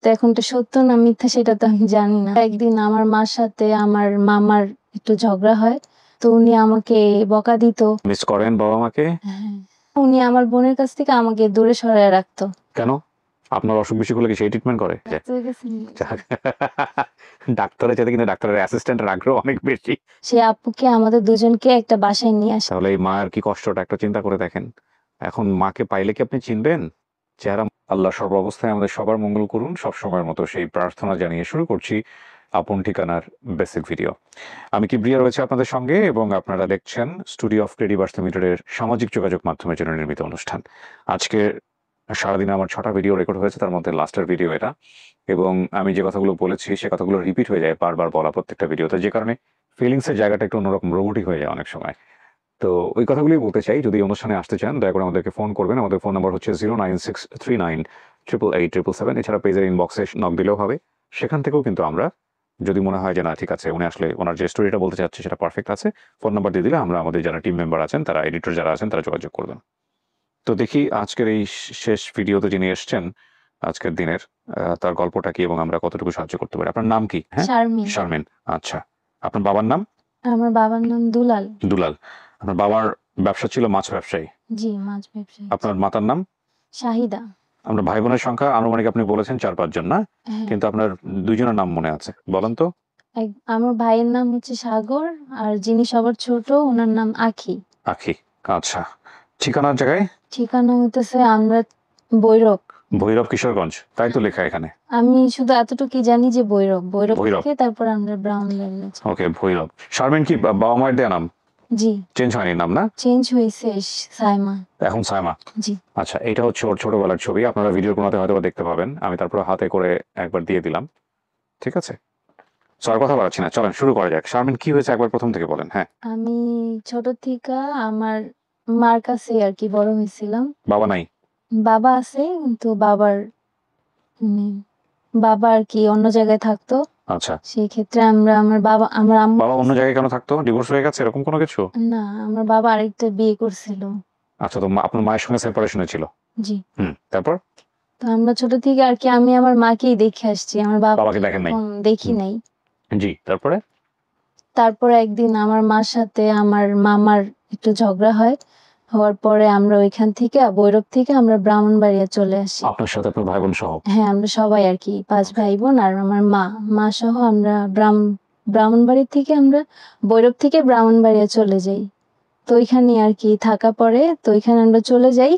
তো এখন তো সত্য না মিথ্যা সেটা তো আমি জানি না। একদিন আমার মার সাথে আমার মামার একটু ঝগড়া হয়, তো উনি আমাকে বকা দিত। মিস করেন বাবা মাকে? হ্যাঁ, উনি আমার বোনের কাছ থেকে আমাকে দূরে সরায় রাখতো। কেন? আপনার অসুখ বিসুখ হলে কি সেই ট্রিটমেন্ট করে? ডাক্তারের কাছে নিয়ে যেত। ডাক্তারের চাইতে কিন্তু ডাক্তারের অ্যাসিস্ট্যান্টের আগ্রহ অনেক বেশি। সে আপুকে আমাদের দুজনকে একটা বাসায় নিয়ে আসে। তাহলে এই মায়ের কি কষ্টটা একটু চিন্তা করে দেখেন। এখন মাকে পাইলে কি আপনি চিনবেন চেহারা? আল্লাহ সর্ব অবস্থায় আমাদের সবার মঙ্গল করুন, সবসময়ের মতো সেই প্রার্থনা জানিয়ে শুরু করছি আপন ঠিকানার বেসিক ভিডিও। আমি কিবরিয়া রয়েছে আপনাদের সঙ্গে এবং আপনারা দেখছেন স্টুডিও অফ ক্রেডিভার্স লিমিটেডের সামাজিক যোগাযোগ মাধ্যমের জন্য নির্মিত অনুষ্ঠান। আজকে সারাদিনে আমার 6টা ভিডিও রেকর্ড হয়েছে, তার মধ্যে লাস্টের ভিডিও এটা। এবং আমি যে কথাগুলো বলেছি সে কথাগুলো রিপিট হয়ে যায় বারবার বলা প্রত্যেকটা ভিডিওতে, যে কারণে ফিলিংসের জায়গাটা একটু অন্যরকম রোবটিক হয়ে যায় অনেক সময়। তো ওই কথাগুলোই বলতে চাই। যদি অনুষ্ঠানে আসতে চান দয়া করে আমাদেরকে ফোন করবেন। আমাদের ফোন নাম্বার হচ্ছে 09639887777। এছাড়া পেজের ইনবক্সে নক দিলেও হবে। সেখান থেকেও কিন্তু আমরা, যদি মনে হয় যে না ঠিক আছে উনি আসলে ওনার যে স্টোরিটা বলতে চাচ্ছে সেটা পারফেক্ট আছে, ফোন নাম্বার দিয়ে দিলে আমরা আমাদের যারা টিম মেম্বার আছেন, তারা এডিটর যারা আছেন, তারা যোগাযোগ করবেন। তো দেখি আজকের এই শেষ ভিডিওতে যিনি এসছেন আজকের দিনের, তার গল্পটা কি এবং আমরা কতটুকু সাহায্য করতে পারি। আপনার নাম কি? হ্যাঁ, শারমিন। শারমিন। আচ্ছা, আপনার বাবার নাম? আমার বাবার নাম দুলাল। দুলাল। আপনার বাবার ব্যবসা ছিল মাছ ব্যবসায়ী। জি, মাছ ব্যবসায়ী। আপনার মাতার নাম? শাহিদা। আমরা ভাই বোনের সংখ্যা আনুমানিক আপনি বলেছেন 4-5 জন, না? হ্যাঁ। কিন্তু আপনার 2 জনের নাম মনে আছে, বলেন তো? আমার ভাইয়ের নাম হচ্ছে সাগর, আর যিনি সবার ছোট ওনার নাম আখি। আখি। আচ্ছা, ঠিকানার জায়গায়? ঠিকানা হইতেছে আমরা ভৈরব। ভৈরব কিশোরগঞ্জ, তাই তো লেখা এখানে। আমি শুধু এতটুকুই জানি যে ভৈরব ভৈরব। থেকে তারপর আমরা ব্রাউনবাড়ি। ওকে, ভৈরব। শারমিন কি বাবা মায়ের দেয়া নাম? জি। চেঞ্জ হয়নি নাম, না? চেঞ্জ হয়েছে সাইমা। এখন সাইমা। জি। আচ্ছা, এটা হচ্ছে ওর ছোটবেলার ছবি। আপনারা ভিডিওর কোনাতে হয়তো দেখতে পাবেন। আমি তারপরে হাতে করে একবার দিয়ে দিলাম। ঠিক আছে, আর কথা বাড়াচ্ছি না, চলেন শুরু করা যাক। শারমিন কি হয়েছে একবার প্রথম থেকে বলেন। হ্যাঁ। আমি ছোট থেকে আমার মার কাছে আর কি বড় হয়েছিলাম। বাবা নাই? বাবা আছে, কিন্তু বাবা আর কি অন্য জায়গায় থাকতো। আচ্ছা, সেই ক্ষেত্রে আমার আম্মু। বাবা অন্য জায়গায় কেন থাকতো? ডিভোর্স হয়ে গেছে এরকম কোনো কিছু? না, আমার বাবা আরেকটা বিয়ে করছিল। আচ্ছা, তো আপনার মায়ের সঙ্গে সেপারেশনে ছিল? জি। তারপর? তো আমরা ছোট থেকে আর কি আমি আমার মাকেই দেখে আসছি, আমার বাবাকে দেখেন নাই? দেখি নাই। জি, তারপরে? তারপরে একদিন আমার মার সাথে আমার মামার একটু ঝগড়া হয়, হওয়ার পরে আমরা ওইখান থেকে ভৈরব থেকে আমরা ব্রাহ্মণবাড়িয়া চলে আসি। আপনার সাথে আপনার ভাই বোন সহ? হ্যাঁ, আমরা সবাই আর কি 5 ভাই বোন আর আমার মা সহ আমরা ব্রাহ্মণবাড়ি থেকে আমরা ভৈরব থেকে ব্রাহ্মণবাড়িয়া চলে যাই। তো ওইখানে আর কি থাকা পরে তো ওইখানে আমরা চলে যাই।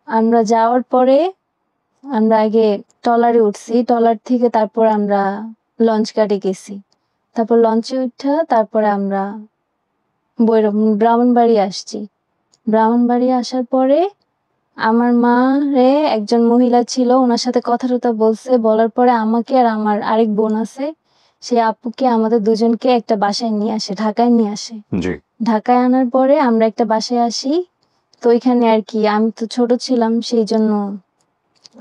আমরা যাওয়ার পরে আমরা আগে ট্রলারে উঠছি, ট্রলার থেকে তারপর আমরা লঞ্চ ঘাটে গেছি। তারপর লঞ্চে উঠা তারপরে আমরা ব্রাহ্মণবাড়ি আসছি। ব্রাহ্মণবাড়ি আসার পরে আমার মারে একজন মহিলা ছিল, ওনার সাথে কথা টথা বলছে, বলার পরে আমাকে আর আমার আরেক বোন আছে, সে আপুকে আমাদের দুজনকে একটা বাসায় নিয়ে আসে, ঢাকায় নিয়ে আসে। জি। ঢাকায় আনার পরে আমরা একটা বাসায় আসি। তো ওইখানে আর কি আমি তো ছোট ছিলাম, সেই জন্য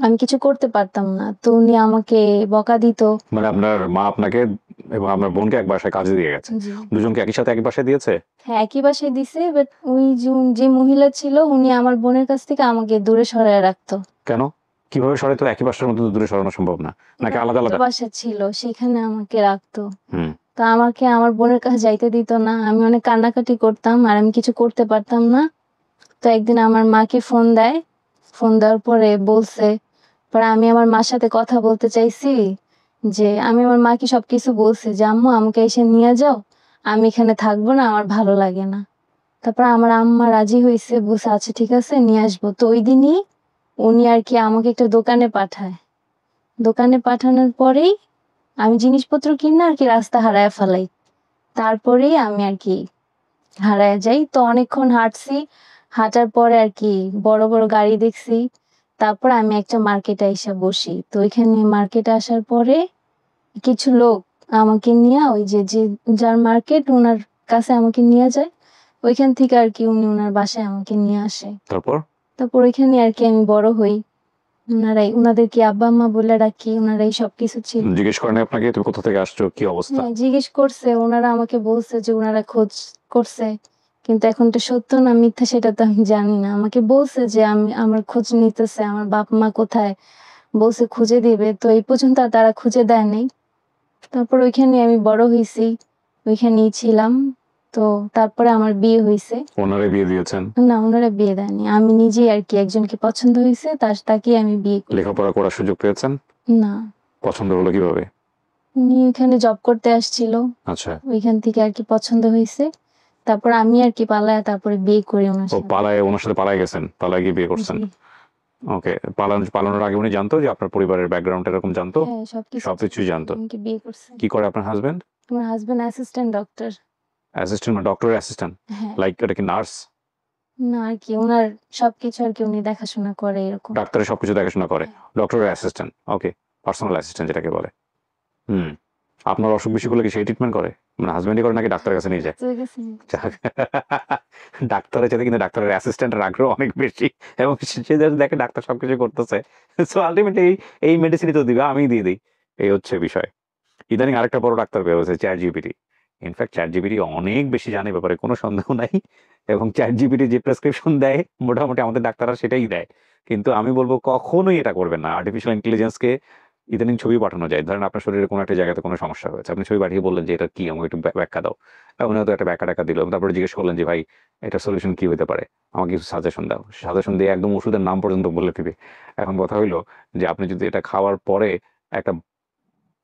আমি কিছু করতে পারতাম না। তো উনি আমাকে বকা দিত। মানে আপনার মা আপনাকে এবং আপনার বোনকে এক বাসায় কাজে দিয়ে গেছে? জি। দুজনকে একই সাথে এক বাসায় দিয়েছে? হ্যাঁ, একই বাসায় দিছে, বাট ওই যে মহিলা ছিল উনি আমার বোনের কাছ থেকে আমাকে দূরে সরায় রাখতো। কেন? কিভাবে সরাই? তো একই বাসার মধ্যে দূরে সরানো সম্ভব না, নাকি আলাদা আলাদা? বাসা ছিল, সেখানে আমাকে রাখতো। হুম। তো আমাকে আমার বোনের কাছে যাইতে দিত না। আমি অনেক কান্নাকাটি করতাম আর আমি কিছু করতে পারতাম না। তো একদিন আমার মাকে ফোন দেয়। ফোন দেওয়ার পরে বলছে, পরে আমি আমার মার সাথে কথা বলতে চাইছি, যে আমি আমার মাকে সবকিছু বলছি যে আম্মু আমাকে এসে নিয়ে যাও, আমি এখানে থাকবো না, আমার ভালো লাগে না। তারপর আমার আম্মা রাজি হয়েছে, বলছে আচ্ছা ঠিক আছে নিয়ে আসবো। তো ওই দিনই উনি আর কি আমাকে একটা দোকানে পাঠায়। দোকানে পাঠানোর পরেই আমি জিনিসপত্র কিনে আর কি রাস্তা হারায় ফেলাই। তারপরেই আমি আর কি হারায় যাই। তো অনেকক্ষণ হাঁটছি, হাঁটার পরে আর কি বড় বড় গাড়ি দেখছি। তারপর আমি একটা মার্কেটে এসে বসি। তো ওইখানে মার্কেটে আসার পরে কিছু লোক আমাকে নিয়ে ওই যে যার মার্কেট ওনার কাছে আমাকে নিয়ে যায়। ওইখান থেকে আর কি উনি ওনার বাসায় আমাকে নিয়ে আসে। তারপর ওইখানে আর কি আমি বড় হই। উনাদেরকে আব্বা আম্মা বলে ডাকি, ওনারাই সবকিছু ছিল। জিজ্ঞেস করেন আপনাকে তুমি কোথা থেকে আসছো, কি অবস্থা? হ্যাঁ, জিজ্ঞেস করছে। ওনারা আমাকে বলছে যে ওনারা খোঁজ করছে, কিন্তু এখন তো সত্য না মিথ্যা সেটা তো আমি জানি না। আমাকে বলছে যে আমার খোঁজ নিতেছে, আমার বাপ মা কোথায়, বলছে খুঁজে দিবে, তো এই পর্যন্ত আর তারা খুঁজে দেয় নাই। তারপর ওইখানে আমি বড় হইছি, ওইখানেই ছিলাম। তো তারপরে আমার বিয়ে হইছে। ওনারে বিয়ে দিয়েছেন? না, ওনারা বিয়ে দেয়নি, আমি নিজেই আর কি একজনকে পছন্দ হয়েছে, তাকেই আমি বিয়ে করি। লেখাপড়া করার সুযোগ পেয়েছেন? না, পছন্দ হলো কিভাবে? উনি ওইখানে জব করতে আসছিল, আচ্ছা, ওইখান থেকে আর কি পছন্দ হয়েছে। তারপর আমি আর কি পালায় তারপরে বিয়ে করি ওনার ও সাথে। পালায়, ওনার সাথে পালায় গেছেন, পালায় গিয়ে বিয়ে করছেন। জি। ওকে, পালানোর আগে উনি জানতো যে আপনার পরিবারের ব্যাকগ্রাউন্ড এরকম জানতো? হ্যাঁ, সবকিছু সবকিছুই জানতো। আমাকে বিয়ে করছে। কি করে আপনার হাজবেন্ড? আমার হাজবেন্ড অ্যাসিস্ট্যান্ট ডক্টর। অ্যাসিস্ট্যান্ট, মানে ডক্টরের অ্যাসিস্ট্যান্ট? হ্যাঁ। লাইক এটা কি নার্স? না আর কি ওনার সবকিছু আর কি উনি দেখাশোনা করে এরকম। ডাক্তারের সবকিছু দেখাশোনা করে? হ্যাঁ। ডক্টরের অ্যাসিস্ট্যান্ট, ওকে, পার্সোনাল অ্যাসিস্ট্যান্ট যেটাকে বলে। হুম। আপনার অসুখ বিসুখ হলে কি সেই ট্রিটমেন্ট করে? মানে হাজবেন্ডই করে নাকি ডাক্তারের কাছে নিয়ে যায়? ডাক্তারের কাছে নিয়ে যাক, গেছে। ডাক্তারের চাইতে কিন্তু ডাক্তারের অ্যাসিস্ট্যান্টের আগ্রহ অনেক বেশি, এবং সে যদি দেখে ডাক্তার সবকিছু করতেছে, সো আলটিমেটলি এই মেডিসিনই তো দিবে, আমিই দিয়ে দিই, এই হচ্ছে বিষয়। ইদানিং আরেকটা বড় ডাক্তার বের হয়েছে, chat GPT. In fact chat GPT অনেক বেশি জানে, ব্যাপারে কোনো সন্দেহ নাই, এবং চ্যাট জিপিটি যে প্রেসক্রিপশন দেয় মোটামুটি আমাদের ডাক্তাররা সেটাই দেয়। কিন্তু আমি বলবো কখনোই এটা করবেন না। আর্টিফিশিয়াল ইন্টেলিজেন্সকে ইদানিং ছবি পাঠানো যায়, ধরেন আপনার শরীরে কোনো একটা জায়গাতে কোনো সমস্যা হয়েছে, আপনি ছবি পাঠিয়ে বললেন যে এটা কি, আমাকে একটু ব্যাখ্যা দাও। উনি হয়তো একটা ব্যাখ্যা টাকা দিল, তারপরে জিজ্ঞেস করলেন যে ভাই এটা সলিউশন কি হতে পারে, আমাকে কিছু সাজেশন দাও। সাজেশন দিয়ে একদম ওষুধের নাম পর্যন্ত বলে দিবে। এখন কথা হইলো যে আপনি যদি এটা খাওয়ার পরে একটা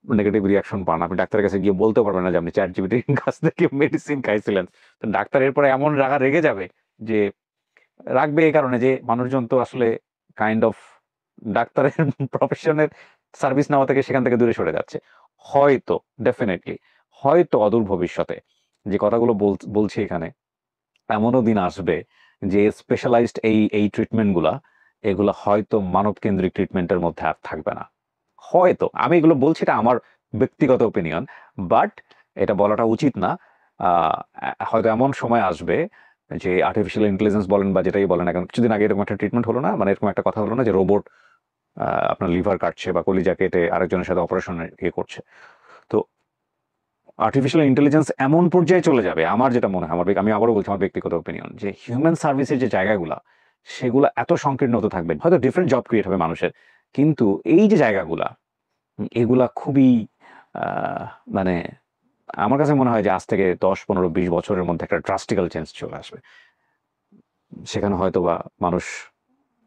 নেগেটিভ রিয়াকশন পান, আপনি ডাক্তারের কাছে গিয়ে বলতে পারবেন না যে আপনি চ্যাট জিপিটির কাছ থেকে মেডিসিন খাইছিলেন। তো ডাক্তার এরপরে এমন রাগা রেগে যাবে যে, রাখবে এই কারণে যে মানুষজন তো আসলে কাইন্ড অফ ডাক্তারের প্রফেশনের সার্ভিস নেওয়া থেকে সেখান থেকে দূরে সরে যাচ্ছে। হয়তো, ডেফিনেটলি, হয়তো অদূর ভবিষ্যতে যে কথাগুলো বলছি এখানে, এমনও দিন আসবে যে স্পেশালাইজড এই ট্রিটমেন্ট গুলা, এগুলা হয়তো মানব কেন্দ্রিক ট্রিটমেন্টের মধ্যে আর থাকবে না। হয়তো, আমি এগুলো বলছি, এটা আমার ব্যক্তিগত ওপিনিয়ন, বাট এটা বলাটা উচিত না। হয়তো এমন সময় আসবে যে আর্টিফিশিয়াল ইন্টেলিজেন্স বলেন বা যেটাই বলেন এখন, কিছুদিন আগে এরকম একটা ট্রিটমেন্ট হলো না, মানে এরকম একটা কথা হলো না যে রোবট আপনার লিভার কাটছে বা কলিজা কেটে আরেকজনের সাথে অপারেশন ইয়ে করছে। তো আর্টিফিশিয়াল ইন্টেলিজেন্স এমন পর্যায়ে চলে যাবে, আমার যেটা মনে হয়, আমি আবারও বলছি আমার ব্যক্তিগত ওপিনিয়ন, যে হিউম্যান সার্ভিসের যে জায়গাগুলা, সেগুলো এত সংকীর্ণ হতে থাকবে, হয়তো ডিফারেন্ট জব ক্রিয়েট হবে মানুষের, কিন্তু এই যে জায়গাগুলা, এগুলা খুবই আহ, মানে আমার কাছে মনে হয় যে আজ থেকে 10, 15, 20 বছরের মধ্যে একটা ড্রাস্টিক্যাল চেঞ্জ চলে আসবে। সেখানে হয়তো বা মানুষ,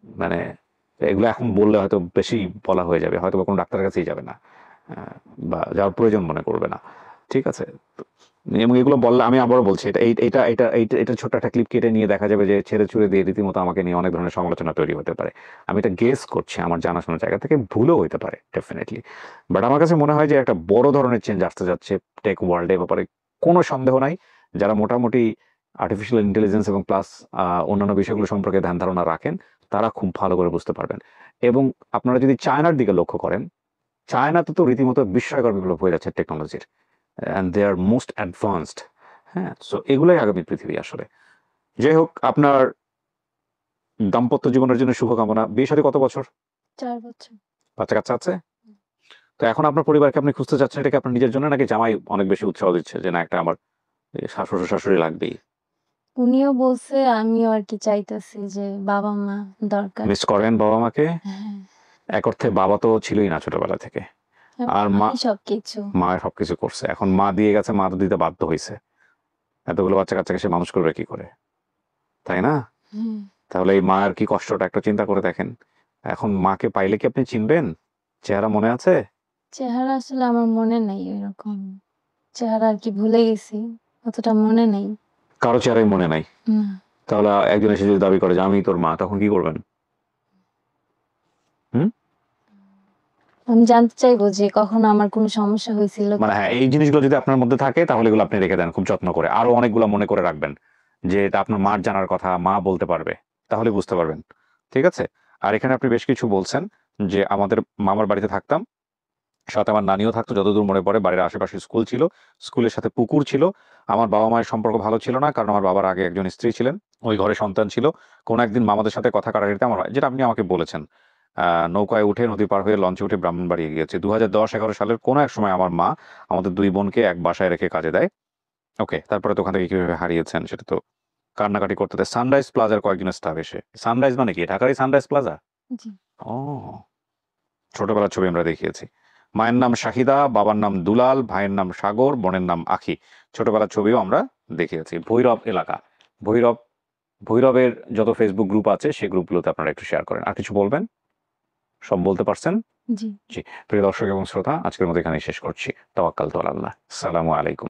মানে এগুলো এখন বললে হয়তো বেশি বলা হয়ে যাবে, হয়তো বা কোনো ডাক্তারের কাছেই যাবে না, বা যাওয়ার প্রয়োজন মনে করবে না। ঠিক আছে? এবং এগুলো বললে, আমি আবারও বলছি, এটা ছোট্ট একটা ক্লিপ কেটে নিয়ে দেখা যাবে যে ছেড়ে ছুড়ে দিয়ে রীতিমতো আমাকে নিয়ে অনেক ধরনের সমালোচনা তৈরি হতে পারে। আমি এটা গেস করছি, আমার জানাশোনার জায়গা থেকে ভুলও হতে পারে ডেফিনেটলি। বাট আমার কাছে মনে হয় যে একটা বড় ধরনের চেঞ্জ আসতে যাচ্ছে টেক ওয়ার্ল্ডে, ব্যাপারে কোনো সন্দেহ নাই। যারা মোটামুটি আর্টিফিশিয়াল ইন্টেলিজেন্স এবং প্লাস অন্যান্য বিষয়গুলো সম্পর্কে ধ্যান ধারণা রাখেন, তারা খুব ভালো করে বুঝতে পারবেন। এবং আপনারা যদি চায়নার দিকে লক্ষ্য করেন, চায়নাতে তো রীতিমতো বিস্ময়কর বিপ্লব হয়ে যাচ্ছে টেকনোলজির, and they are most advanced. হ্যাঁ, সো এগুলোই আগামী পৃথিবী আসলে। যাই হোক, আপনার দাম্পত্য জীবনের জন্য শুভকামনা। বিয়ে শাদী কত বছর? 4 বছর। বাচ্চা কাচ্চা আছে? তো এখন আপনার পরিবারকে আপনি খুঁজতে চাচ্ছেন, এটা কি আপনার নিজের জন্য, নাকি জামাই অনেক বেশি উৎসাহ দিচ্ছে যে না একটা আমার শ্বশুর শাশুড়ি লাগবেই? উনিও বলছে, আমিও আর কি চাইতেছি যে বাবা-মা দরকার। মিস করেন বাবা মাকে? হ্যাঁ। এক অর্থে বাবা তো ছিলই না ছোটবেলা থেকে, আর মা, মাই সবকিছু। মা সবকিছু করছে, এখন মা দিয়ে গেছে, মা তো দিতে বাধ্য হয়েছে। এতগুলো বাচ্চা কাচ্চাকে সে মানুষ করবে কি করে, তাই না? হুম। তাহলে এই মায়ের কি কষ্টটা একটা চিন্তা করে দেখেন। এখন মাকে পাইলে কি আপনি চিনবেন? চেহারা মনে আছে? চেহারা আসলে আমার মনে নাই ওইরকম। চেহারা আর কি ভুলে গেছি। অতটা মনে নেই। কারো চেহারাই মনে নাই? না। তাহলে একজন এসে যদি দাবি করে যে আমি তোর মা, তখন কি করবেন? হুম? আমি জানতে চাইবো যে কখনো আমার কোনো সমস্যা হয়েছিল মানে হ্যাঁ, এই জিনিসগুলো যদি আপনার মধ্যে থাকে তাহলে এগুলো আপনি রেখে দেন খুব যত্ন করে, আরো অনেকগুলো মনে করে রাখবেন যে এটা আপনার মার জানার কথা, মা বলতে পারবে, তাহলে বুঝতে পারবেন। ঠিক আছে? আর এখানে আপনি বেশ কিছু বলছেন যে আমাদের মামার বাড়িতে থাকতাম, সাথে আমার নানিও থাকতো, যতদূর মনে পড়ে বাড়ির আশেপাশে স্কুল ছিল, স্কুলের সাথে পুকুর ছিল। আমার বাবা মায়ের সম্পর্ক ভালো ছিল না, কারণ আমার বাবার আগে একজন স্ত্রী ছিলেন, ওই ঘরে সন্তান ছিল। কোনো একদিন মামাদের সাথে কথা কাটাকাটিতে আমার হয়, যেটা আপনি আমাকে বলেছেন, নৌকায় উঠে নদী পার হয়ে লঞ্চে উঠে ব্রাহ্মণবাড়ি গিয়েছে 2010-11 সালের কোনো এক সময়। আমার মা আমাদের দুই বোনকে এক বাসায় রেখে কাজে দেয়। ওকে, তারপরে তো ওখান থেকে কিভাবে হারিয়েছেন সেটা তো কান্নাকাটি করতে দেয়। সানরাইজ প্লাজার কয়েকজন স্টাফ এসে, সানরাইজ মানে কি, ঢাকারই সানরাইজ প্লাজা? জি। ও, ছোটবেলার ছবি আমরা দেখিয়েছি। মায়ের নাম শাহিদা, বাবার নাম দুলাল, ভাইয়ের নাম সাগর, বোনের নাম আখি। ছোটবেলার ছবিও আমরা দেখিয়েছি। ভৈরব এলাকা, ভৈরবের যত ফেসবুক গ্রুপ আছে সেই গ্রুপগুলোতে আপনারা একটু শেয়ার করেন। আর কিছু বলবেন? সব বলতে পারছেন? জি। জি। প্রিয় দর্শক এবং শ্রোতা, আজকের মতো এখানেই শেষ করছি। তাওয়াক্কালতু আলাল্লাহ। আসসালামু আলাইকুম।